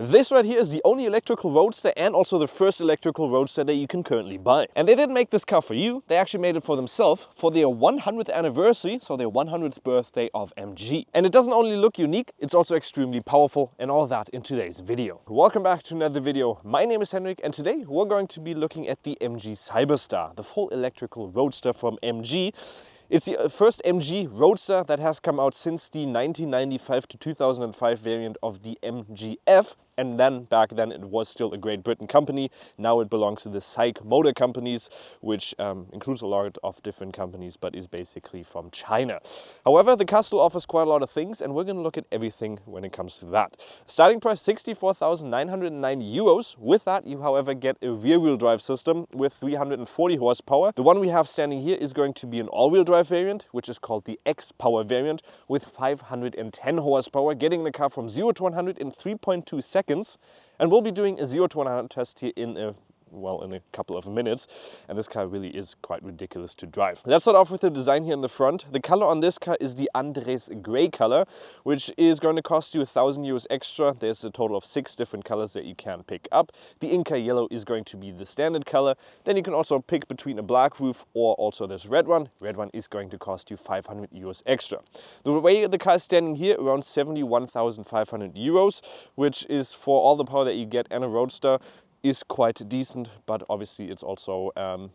This right here is the only electrical Roadster and also the first electrical Roadster that you can currently buy. And they didn't make this car for you, they actually made it for themselves for their 100th anniversary, so their 100th birthday of MG. And it doesn't only look unique, it's also extremely powerful, and all that in today's video. Welcome back to another video. My name is Henrik and today we're going to be looking at the MG Cyberster, the full electrical Roadster from MG. It's the first MG Roadster that has come out since the 1995 to 2005 variant of the MGF. And then back then it was still a Great Britain company. Now it belongs to the SAIC Motor Companies, which includes a lot of different companies, but is basically from China. However, the car still offers quite a lot of things, and we're going to look at everything when it comes to that. Starting price 64,909 euros. With that, you, however, get a rear-wheel drive system with 340 horsepower. The one we have standing here is going to be an all-wheel drive variant, which is called the XPower variant, with 510 horsepower, getting the car from 0 to 100 in 3.2 seconds. And we'll be doing a 0 to 100 test here in a couple of minutes, and this car really is quite ridiculous to drive. Let's start off with the design here in the front. The color on this car is the Andres Gray color, which is going to cost you 1,000 euros extra. There's a total of 6 different colors that you can pick up. The Inca Yellow is going to be the standard color. Then you can also pick between a black roof or also this red one. Red one is going to cost you 500 euros extra. The way the car is standing here, around 71,500 euros, which is for all the power that you get in a Roadster, is quite decent, but obviously it's also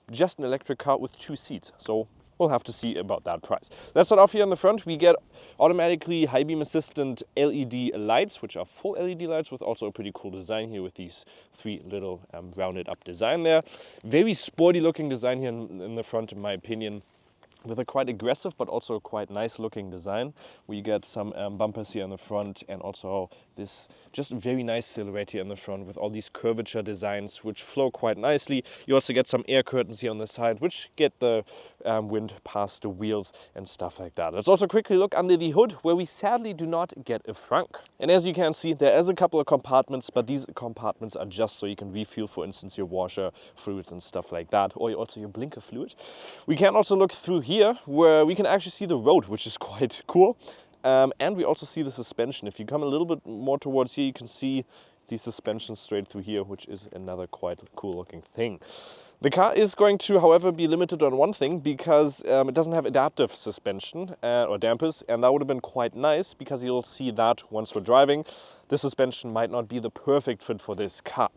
just an electric car with 2 seats. So we'll have to see about that price. Let's start off here in the front. We get automatically high beam assistant LED lights, which are full LED lights with also a pretty cool design here with these 3 little rounded up design there. Very sporty looking design here in the front, in my opinion, with a quite aggressive but also quite nice looking design. We get some bumpers here in the front, and also this just very nice silhouette here in the front with all these curvature designs which flow quite nicely. You also get some air curtains here on the side which get the wind past the wheels and stuff like that. Let's also quickly look under the hood, where we sadly do not get a frunk. And as you can see, there is a couple of compartments, but these compartments are just so you can refill, for instance, your washer fluids and stuff like that, or also your blinker fluid. We can also look through here where we can actually see the road, which is quite cool. And we also see the suspension. If you come a little bit more towards here, you can see the suspension straight through here, which is another quite cool looking thing. The car is going to, however, be limited on one thing, because it doesn't have adaptive suspension or dampers, and that would have been quite nice, because you'll see that once we're driving. The suspension might not be the perfect fit for this car.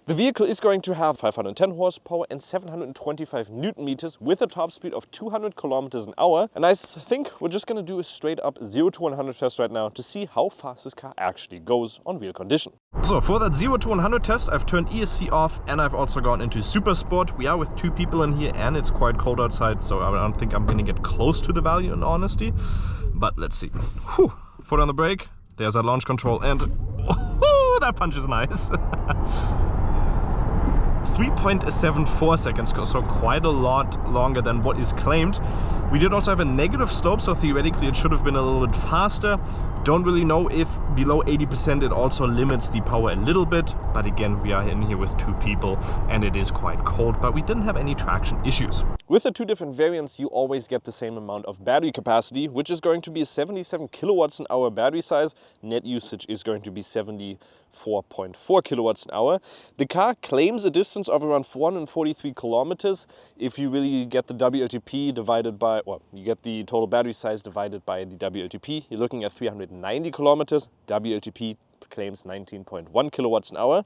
The vehicle is going to have 510 horsepower and 725 Newton meters with a top speed of 200 kilometers an hour. And I think we're just going to do a straight up 0 to 100 test right now to see how fast this car actually goes on real condition. So for that 0 to 100 test, I've turned ESC off, and I've also gone into Super Sport. We are with 2 people in here, and it's quite cold outside, so I don't think I'm going to get close to the value in honesty. But let's see. Whew. Foot on the brake. There's that launch control, and oh, that punch is nice. 3.74 seconds, so quite a lot longer than what is claimed. We did also have a negative slope, so theoretically it should have been a little bit faster. Don't really know if below 80% it also limits the power a little bit, but again, we are in here with 2 people and it is quite cold, but we didn't have any traction issues. With the 2 different variants, you always get the same amount of battery capacity, which is going to be a 77 kilowatts an hour battery size. Net usage is going to be 74.4 kilowatts an hour. The car claims a distance of around 443 kilometers. If you really get the WLTP divided by, well, you get the total battery size divided by the WLTP, you're looking at 390 kilometers. WLTP claims 19.1 kilowatts an hour.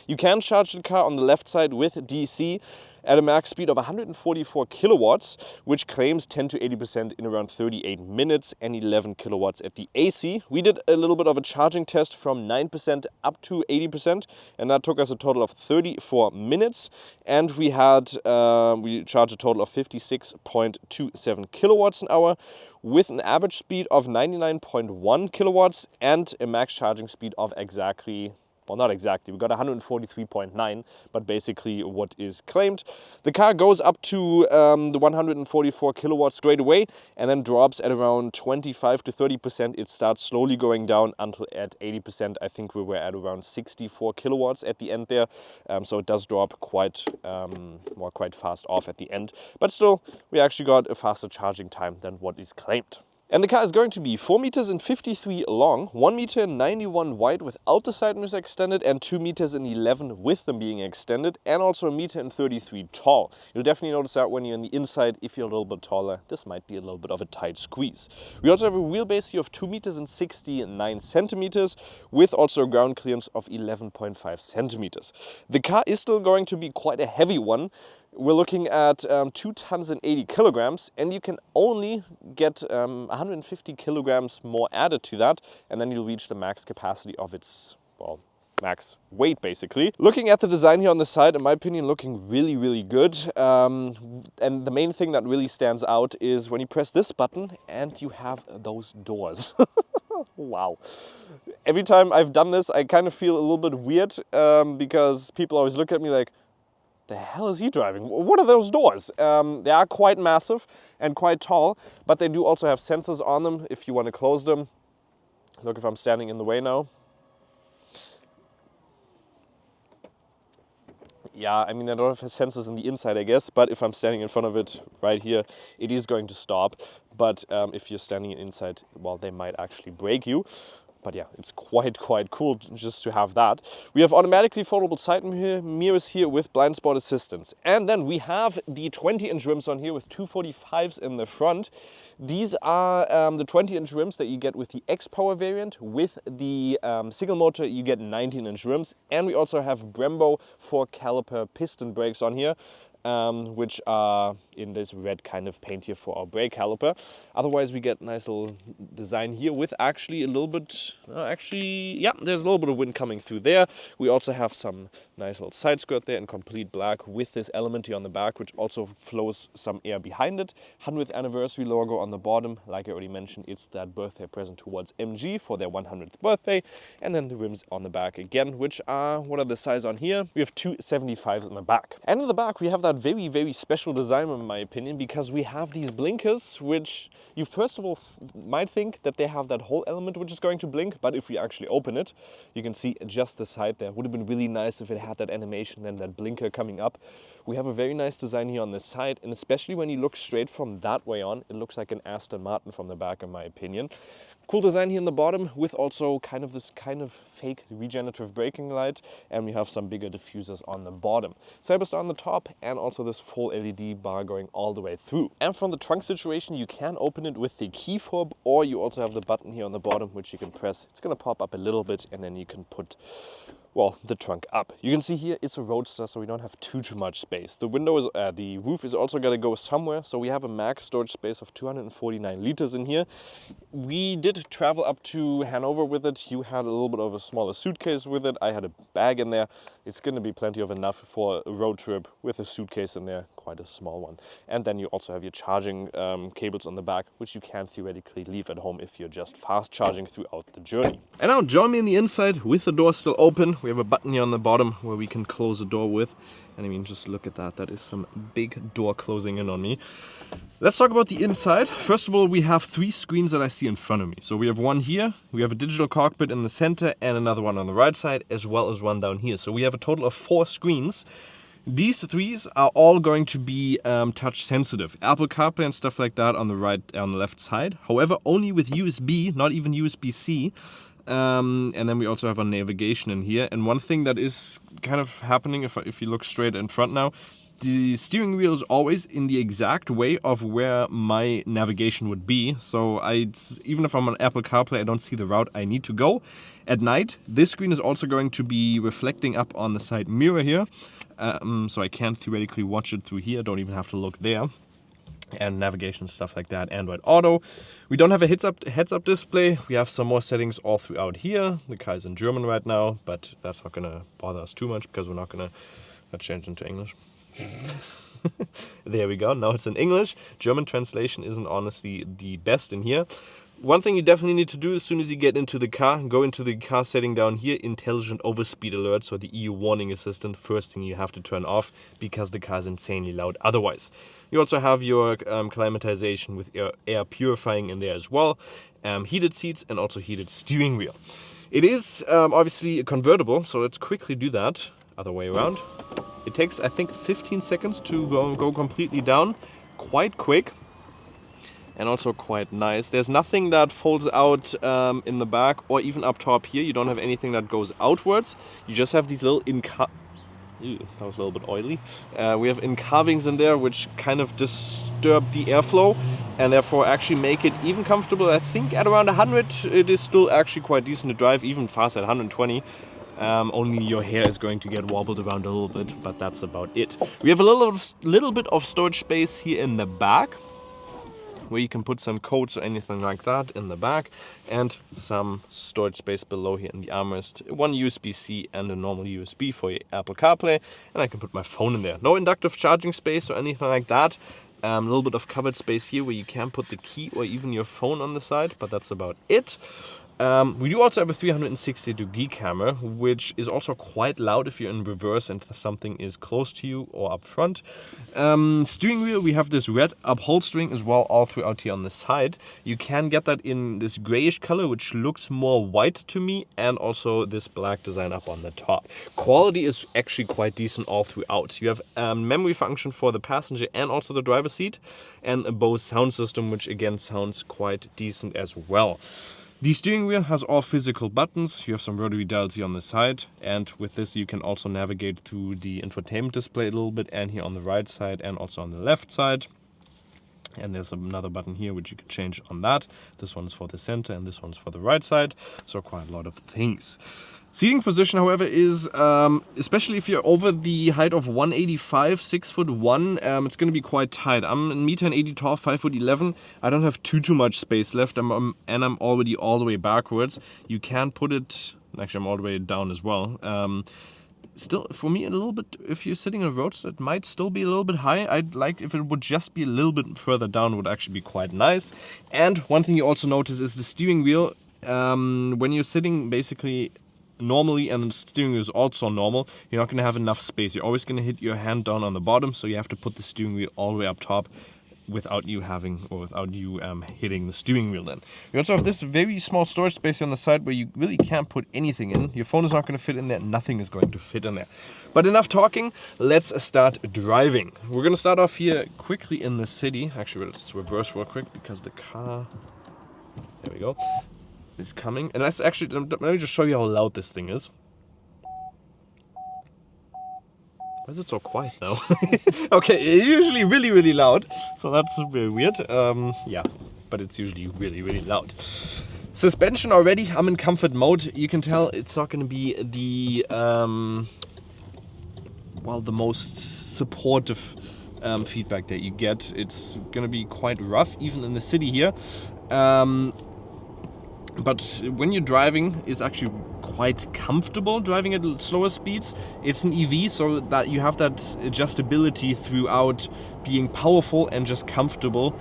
You can charge the car on the left side with DC at a max speed of 144 kilowatts, which claims 10 to 80% in around 38 minutes, and 11 kilowatts at the AC. We did a little bit of a charging test from 9% up to 80%, and that took us a total of 34 minutes. And we had we charged a total of 56.27 kilowatts an hour, with an average speed of 99.1 kilowatts and a max charging speed of exactly, well, not exactly, we got 143.9, but basically what is claimed. The car goes up to the 144 kilowatts straight away, and then drops at around 25 to 30%. It starts slowly going down until at 80%. I think we were at around 64 kilowatts at the end there. So it does drop quite fast off at the end. But still, we actually got a faster charging time than what is claimed. And the car is going to be 4 meters and 53 long, 1 meter and 91 wide without the side mirrors extended, and 2 meters and 11 with them being extended, and also 1 meter and 33 tall. You'll definitely notice that when you're on the inside, if you're a little bit taller, this might be a little bit of a tight squeeze. We also have a wheelbase here of 2 meters and 69 centimeters, with also a ground clearance of 11.5 centimeters. The car is still going to be quite a heavy one. We're looking at 2 tons and 80 kilograms, and you can only get 150 kilograms more added to that, and then you'll reach the max capacity of its, well, max weight basically. Looking at the design here on the side, in my opinion, looking really, really good. And the main thing that really stands out is when you press this button and you have those doors. Wow. Every time I've done this, I kind of feel a little bit weird because people always look at me like, the hell is he driving? What are those doors? They are quite massive and quite tall, but they do also have sensors on them if you want to close them. Look, if I'm standing in the way now. Yeah, I mean, they don't have sensors in the inside, I guess, but if I'm standing in front of it right here, it is going to stop. But if you're standing inside, well, they might actually break you. But yeah, it's quite cool just to have that. We have automatically foldable side mirrors here with blind spot assistance. And then we have the 20-inch rims on here with 245s in the front. These are the 20-inch rims that you get with the XPower variant. With the single motor, you get 19-inch rims. And we also have Brembo 4-caliper piston brakes on here, which are in this red kind of paint here for our brake caliper. Otherwise, we get a nice little design here with actually a little bit, yeah, there's a little bit of wind coming through there. We also have some nice little side skirt there in complete black with this element here on the back, which also flows some air behind it. 100th anniversary logo on the bottom. Like I already mentioned, it's that birthday present towards MG for their 100th birthday. And then the rims on the back again, which are, what are the size on here? We have 275s in the back. And in the back, we have that very special design in my opinion, because we have these blinkers, which you first of all might think that they have that whole element which is going to blink, but if we actually open it, you can see just the side there. Would have been really nice if it had that animation and that blinker coming up. We have a very nice design here on the side, and especially when you look straight from that way on, it looks like an Aston Martin from the back in my opinion. Cool design here in the bottom with also this kind of fake regenerative braking light, and we have some bigger diffusers on the bottom. Cyberster on the top, and also this full LED bar going all the way through. And from the trunk situation, you can open it with the key fob, or you also have the button here on the bottom which you can press. It's going to pop up a little bit, and then you can put, well, the trunk up. You can see here it's a Roadster, so we don't have too much space. The the roof is also going to go somewhere, so we have a max storage space of 249 liters in here. We did travel up to Hanover with it. You had a little bit of a smaller suitcase with it. I had a bag in there. It's going to be plenty of enough for a road trip with a suitcase in there, quite a small one. And then you also have your charging cables on the back, which you can theoretically leave at home if you're just fast charging throughout the journey. And now join me in the inside with the door still open. We have a button here on the bottom where we can close the door with. And I mean, just look at that. That is some big door closing in on me. Let's talk about the inside. First of all, we have 3 screens that I see in front of me. So we have one here, we have a digital cockpit in the center, and another one on the right side, as well as one down here. So we have a total of 4 screens. These 3 are all going to be touch sensitive. Apple CarPlay and stuff like that on the left side. However, only with USB, not even USB-C. And then we also have our navigation in here. And one thing that is kind of happening, if you look straight in front now, the steering wheel is always in the exact way of where my navigation would be. So even if I'm on Apple CarPlay, I don't see the route I need to go. At night, this screen is also going to be reflecting up on the side mirror here. So I can theoretically watch it through here. Don't even have to look there. And navigation, stuff like that. Android Auto. We don't have a heads-up display. We have some more settings all throughout here. The car is in German right now, but that's not going to bother us too much because we're not going to... Let's change into English. There we go. Now it's in English. German translation isn't honestly the best in here. One thing you definitely need to do as soon as you get into the car, go into the car setting down here, intelligent overspeed alerts, or the EU warning assistant. First thing you have to turn off because the car is insanely loud otherwise. You also have your climatization with air purifying in there as well, heated seats, and also heated steering wheel. It is obviously a convertible, so let's quickly do that. Other way around. It takes, I think, 15 seconds to go completely down. Quite quick. and also quite nice. There's nothing that folds out in the back or even up top here. You don't have anything that goes outwards. You just have these little that was a little bit oily. We have carvings in there which kind of disturb the airflow and therefore actually make it even comfortable. I think at around 100 it is still actually quite decent to drive, even fast at 120. Only your hair is going to get wobbled around a little bit, but that's about it. We have a little bit of storage space here in the back, where you can put some coats or anything like that in the back, and some storage space below here in the armrest. One USB-C and a normal USB for your Apple CarPlay, and I can put my phone in there. No inductive charging space or anything like that. A little bit of covered space here where you can put the key or even your phone on the side, but that's about it. We do also have a 360-degree camera, which is also quite loud if you're in reverse and something is close to you or up front. Steering wheel, we have this red upholstering as well all throughout here on the side. You can get that in this grayish color, which looks more white to me, and also this black design up on the top. Quality is actually quite decent all throughout. You have memory function for the passenger and also the driver's seat, and a Bose sound system, which again sounds quite decent as well. The steering wheel has all physical buttons. You have some rotary dials here on the side, and with this you can also navigate through the infotainment display a little bit, and here on the right side and also on the left side. And there's another button here which you can change on that. This one's for the center and this one's for the right side, so quite a lot of things. Seating position, however, is, especially if you're over the height of 185, 6'1", it's going to be quite tight. I'm 1.80 meters tall, 5'11". I don't have too much space left, and I'm already all the way backwards. You can put it, actually I'm all the way down as well. Still, for me, a little bit, if you're sitting in a Roadster, it might still be a little bit high. I'd like if it would just be a little bit further down, would actually be quite nice. And one thing you also notice is the steering wheel. When you're sitting basically normally and the steering wheel is also normal, you're not going to have enough space. You're always going to hit your hand down on the bottom, so you have to put the steering wheel all the way up top without you hitting the steering wheel then. You also have this very small storage space on the side where you really can't put anything in. Your phone is not going to fit in there, nothing is going to fit in there. But enough talking, let's start driving. We're going to start off here quickly in the city. Actually, let's reverse real quick because the car, there we go, is coming. And let's actually, let me just show you how loud this thing is. Why is it so quiet now? Okay, it's usually really loud, so that's very weird. Yeah, but it's usually really loud. Suspension already, I'm in comfort mode. You can tell it's not going to be the the most supportive feedback that you get. It's going to be quite rough, even in the city here. But when you're driving, it's actually quite comfortable driving at slower speeds. It's an EV, so that you have that adjustability throughout being powerful and just comfortable.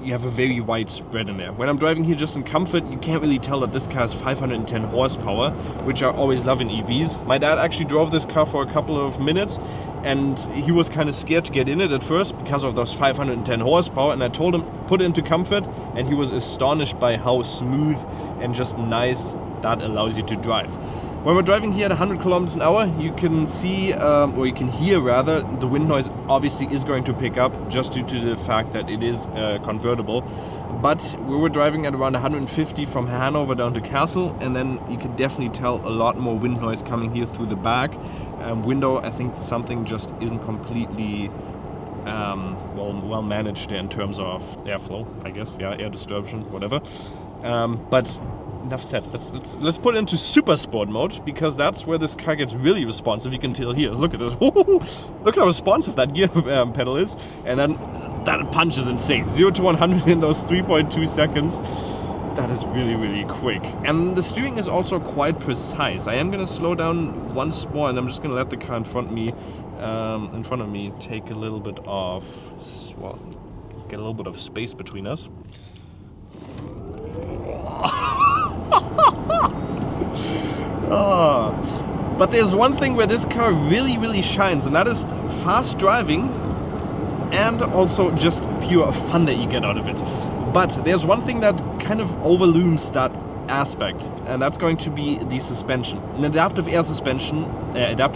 You have a very wide spread in there. When I'm driving here just in comfort, you can't really tell that this car has 510 horsepower, which I always love in EVs. My dad actually drove this car for a couple of minutes, and he was kind of scared to get in it at first because of those 510 horsepower, and I told him, put it into comfort, and he was astonished by how smooth and just nice that allows you to drive. When we're driving here at 100 kilometers an hour, you can see, or you can hear rather, the wind noise obviously is going to pick up just due to the fact that it is convertible. But we were driving at around 150 from Hanover down to Kassel, and then you can definitely tell a lot more wind noise coming here through the back window. I think something just isn't completely well managed in terms of airflow, I guess. Yeah, air distortion, whatever. But enough said. Let's put it into super sport mode, because that's where this car gets really responsive. You can tell here. Look at this. Look at how responsive that gear pedal is, and then that punch is insane. 0 to 100 in those 3.2 seconds. That is really quick. And the steering is also quite precise. I am going to slow down once more, and I'm just going to let the car in front of me take a little bit of, well, get a little bit of space between us. But there's one thing where this car really shines, and that is fast driving and also just pure fun that you get out of it. But there's one thing that kind of overlooms that aspect, and that's going to be the suspension. An adaptive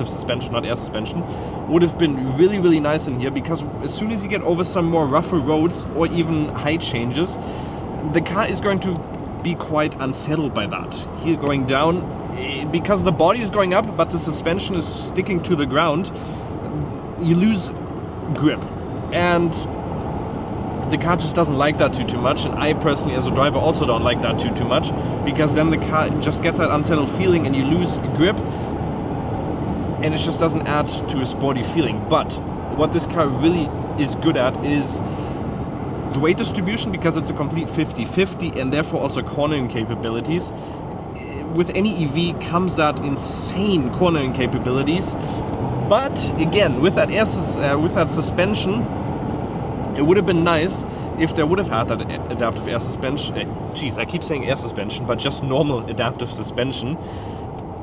suspension, not air suspension, would have been really, really nice in here, because as soon as you get over some more rougher roads or even height changes, the car is going to be quite unsettled by that. Here going down, because the body is going up, but the suspension is sticking to the ground, you lose grip. And the car just doesn't like that too much, and I personally as a driver also don't like that too much, because then the car just gets that unsettled feeling and you lose grip, and it just doesn't add to a sporty feeling. But what this car really is good at is the weight distribution, because it's a complete 50-50, and therefore also cornering capabilities. With any EV comes that insane cornering capabilities, but again, with that suspension, it would have been nice if they would have had that adaptive air suspension. Geez, I keep saying air suspension, but just normal adaptive suspension.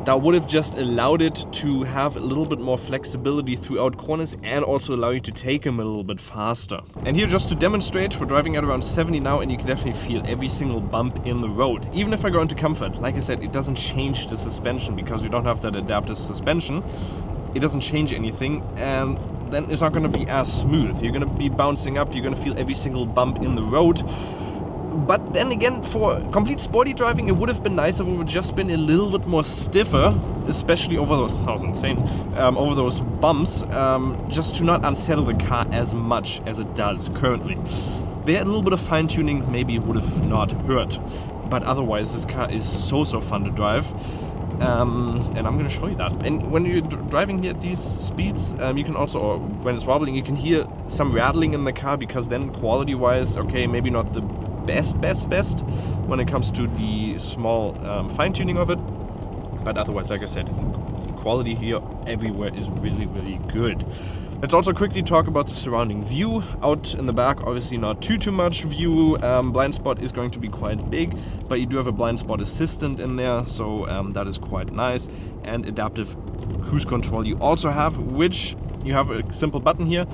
That would have just allowed it to have a little bit more flexibility throughout corners, and also allow you to take them a little bit faster. And here, just to demonstrate, we're driving at around 70 now, and you can definitely feel every single bump in the road. Even if I go into comfort, like I said, it doesn't change the suspension, because we don't have that adaptive suspension. It doesn't change anything, and then it's not going to be as smooth. You're going to be bouncing up, you're going to feel every single bump in the road. But then again, for complete sporty driving, it would have been nice if it would just been a little bit more stiffer, especially over those, that was insane, over those bumps, just to not unsettle the car as much as it does currently. There, a little bit of fine tuning maybe would have not hurt, but otherwise this car is so fun to drive. And I'm going to show you that. And when you're driving here at these speeds, you can also, or when it's wobbling, you can hear some rattling in the car, because then quality-wise, okay, maybe not the best when it comes to the small fine-tuning of it, but otherwise, like I said, the quality here everywhere is really good. Let's also quickly talk about the surrounding view. Out in the back, obviously not too much view. Blind spot is going to be quite big, but you do have a blind spot assistant in there, so that is quite nice. And adaptive cruise control you also have, which you have a simple button here,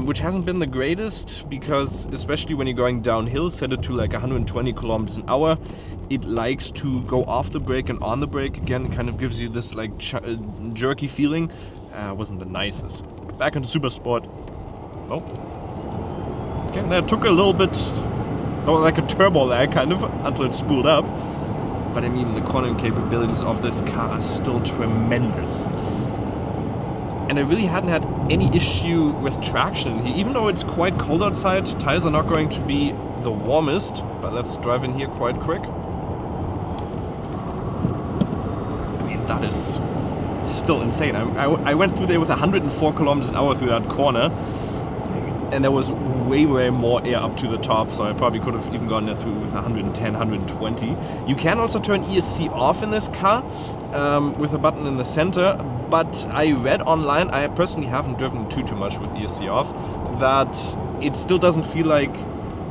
which hasn't been the greatest, because especially when you're going downhill, set it to like 120 kilometers an hour, it likes to go off the brake and on the brake again. It kind of gives you this like jerky feeling. Wasn't the nicest. Back into Super Sport. Oh. Okay, that took a little bit, like a turbo lag kind of, until it spooled up. But I mean, the cornering capabilities of this car are still tremendous. And I really hadn't had any issue with traction. Even though it's quite cold outside, tires are not going to be the warmest. But let's drive in here quite quick. I mean, that is still insane. I went through there with 104 kilometers an hour through that corner, and there was way more air up to the top, so I probably could have even gone there through with 110, 120. You can also turn ESC off in this car with a button in the center, but I read online, I personally haven't driven too much with ESC off, that it still doesn't feel like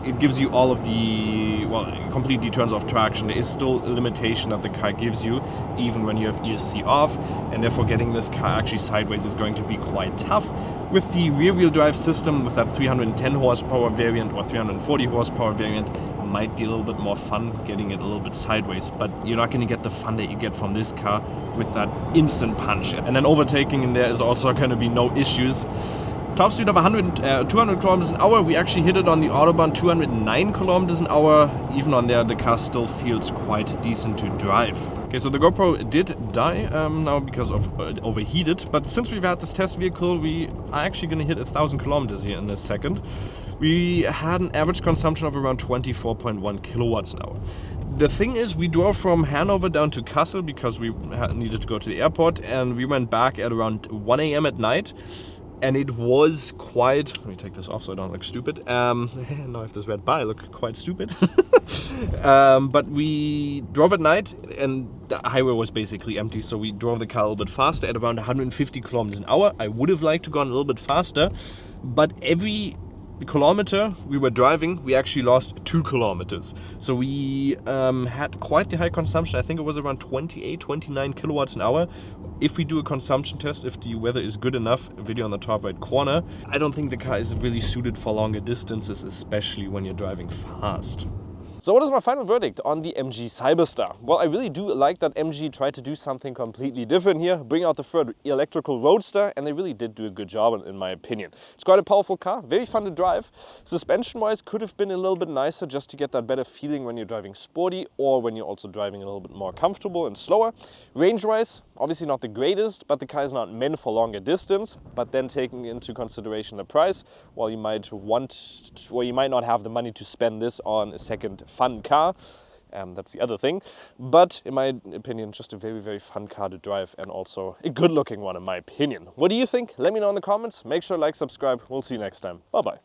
it gives you all of the, well, it completely turns off traction. There is still a limitation that the car gives you, even when you have ESC off, and therefore getting this car actually sideways is going to be quite tough. With the rear-wheel drive system, with that 310 horsepower variant or 340 horsepower variant, might be a little bit more fun getting it a little bit sideways, but you're not going to get the fun that you get from this car with that instant punch. And then overtaking in there is also going to be no issues. Top speed of 200 kilometers an hour. We actually hit it on the Autobahn 209 kilometers an hour. Even on there, the car still feels quite decent to drive. Okay, so the GoPro did die now because of overheated. But since we've had this test vehicle, we are actually going to hit 1,000 kilometers here in a second. We had an average consumption of around 24.1 kilowatts an hour. The thing is, we drove from Hanover down to Kassel because we needed to go to the airport, and we went back at around 1 a.m. at night. And it was quite, let me take this off so I don't look stupid. Now I have this red bar, I look quite stupid. But we drove at night and the highway was basically empty, so we drove the car a little bit faster at around 150 kilometers an hour. I would have liked to go on a little bit faster, but every kilometer we were driving, we actually lost 2 kilometers. So we had quite the high consumption. I think it was around 28, 29 kilowatts an hour. If we do a consumption test, if the weather is good enough, video on the top right corner, I don't think the car is really suited for longer distances, especially when you're driving fast. So what is my final verdict on the MG Cyberster? Well, I really do like that MG tried to do something completely different here, bring out the third electrical Roadster, and they really did do a good job in my opinion. It's quite a powerful car, very fun to drive. Suspension-wise could have been a little bit nicer just to get that better feeling when you're driving sporty or when you're also driving a little bit more comfortable and slower. Range-wise, obviously not the greatest, but the car is not meant for longer distance. But then taking into consideration the price, well, you might not have the money to spend this on a second fun car. That's the other thing. But in my opinion, just a very, very fun car to drive and also a good looking one in my opinion. What do you think? Let me know in the comments. Make sure to like, subscribe. We'll see you next time. Bye-bye.